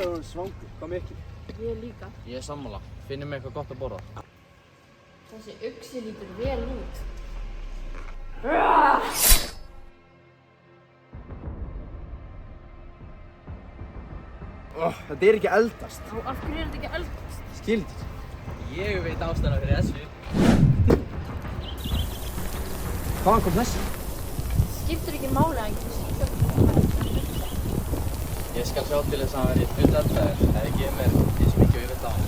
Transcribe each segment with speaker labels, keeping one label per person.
Speaker 1: að hún er svangur. Hvað mikið?
Speaker 2: Ég líka.
Speaker 3: Ég er sammála. Finnum við eitthvað gott að borða.
Speaker 2: Þessi uxi lítur vel út.
Speaker 1: Þetta er ekki að eldast.
Speaker 2: Og af hverju er þetta ekki að eldast?
Speaker 1: Skildir.
Speaker 3: Ég veit ástæðuna fyrir þessu.
Speaker 1: Hvaðan kom þessi?
Speaker 2: Skiptir ekki máli að hann getur síkja.
Speaker 3: Ég skal sjá til þess að hann verði full eldfæður. Það gefið mér eins mikið og ég veit á hann.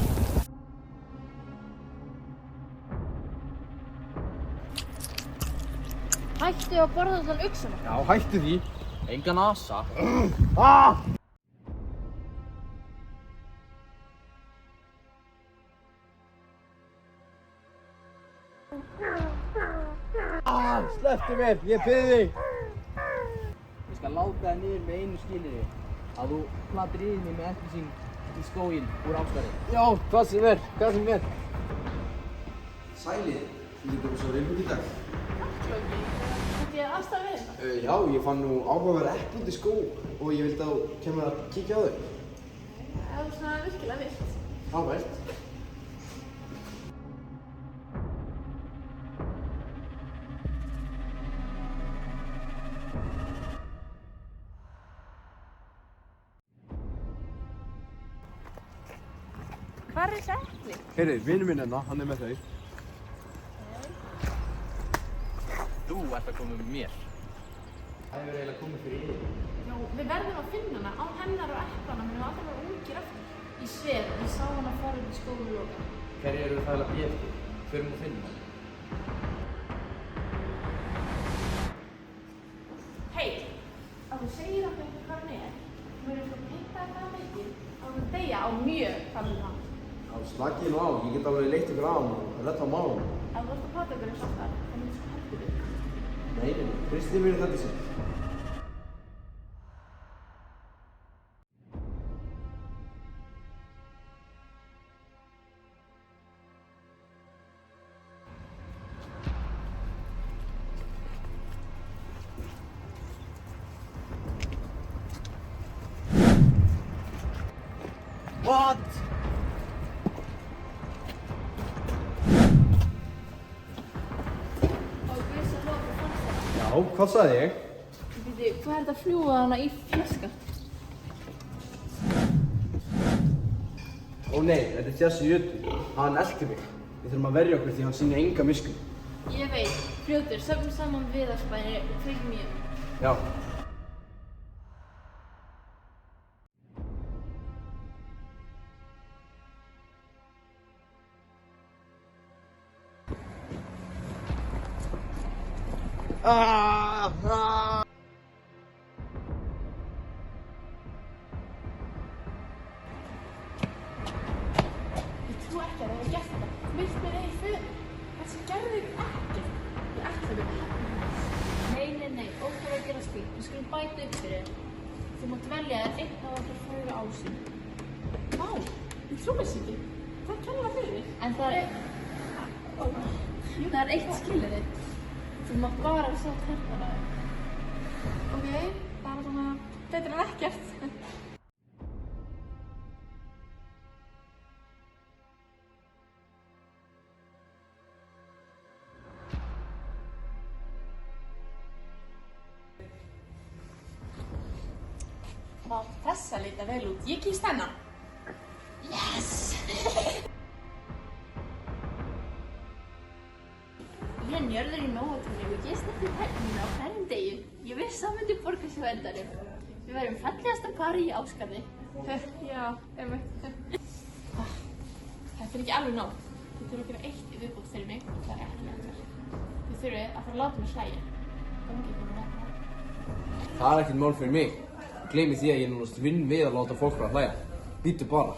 Speaker 2: Hættu að borða þann uxana.
Speaker 1: Já, hættu því.
Speaker 3: Engan asa.
Speaker 1: Slepptu mér, ég bið þig.
Speaker 3: Ég skal láta það niður með einu skilyrði. Að þú platir í mig með appelsín í skóginn úr Ásgarði.
Speaker 1: Já, hvað sem er.
Speaker 4: Sælir, þú getur svo reymbútt í dag.
Speaker 2: Klóki, þetta er aðstæða við þetta.
Speaker 4: Já, ég fann nú áhugaverð epli út í skó og ég vildi að þú kemur að kíkja á þau.
Speaker 2: Það er svona virkilega vilt.
Speaker 4: Ávært.
Speaker 2: Hvað er þessi epli?
Speaker 1: Heyrðu, vinur minn hérna, hann er með þau.
Speaker 3: Þú ert að koma með mér. Það hefur eiginlega komið fyrir yfir.
Speaker 2: Já, við verðum að finna hana. Án hennar og eplana munum við aldrei vera ungir eftir. Ég sver, ég sá hana fara út í skóluloka.
Speaker 3: Hverju eru það að býja eftir? Förum að finna hann.
Speaker 2: Hei, að þú segir okkur eitthvað hvað hann er, þú verður svo pyntaði það mikið að þú deyja á mjög framlega hann.
Speaker 4: Já, slakið nú á, ég get alveg leitt ykkur á hann og retta á málum.
Speaker 2: Ef þú ert að prata okkur eins og það, þá myndir þú hættu þig.
Speaker 4: Nei, Kristi mér þetta sér.
Speaker 1: What?
Speaker 2: Og vissi að loka fannst það.
Speaker 4: Já, hvað sagði ég?
Speaker 2: Býti, hvað er þetta að fljúga hana í fjaska?
Speaker 4: Ó nei, þetta er Jesse Jötu. Hann elti mig. Við þurfum að verja okkur því hann sýnir enga miskunn.
Speaker 2: Ég veit, fljótur, söfnum saman viðarspæni og kveikjum í henni.
Speaker 4: Já.
Speaker 2: Ég trú ekki að það hefur gert þetta. Þú vilt mér eigi fyrir. Þessi gerði ekkert. Ég ætla mér. Nei, óþarf að gera slíkt. Við skulum bæta upp fyrir þér. Þú mátt velja þér einn af okkar frægu ásinn. Vá, ég trú þess ekki. Hvað kennir það fyrir þér? En það er eitt skilyrði. Þú mátt bara sjá tennana þér. Ok, það er svona betur en ekkert. Vá, þessa líta vel út. Ég kýst hennar. Yes! Ég er njörður í Nóatúni og ég snakki tæknina á hverjum degi. Ég vissi að það myndi borga sig á endanum. Við verðum fallegasta pari í Ásgarði. Já, einmitt. Þetta er ekki alveg nóg. Þið þurfum að gera eitt í viðbót fyrir mig. Það er ekki engar. Þið þurfum að fara að láta mig hlæja. Gangi ykkur með þetta.
Speaker 4: Það er ekkert mál fyrir mig. Gleymi því að ég núna vinn við að láta fólk fara að hlæja. Bíddu bara.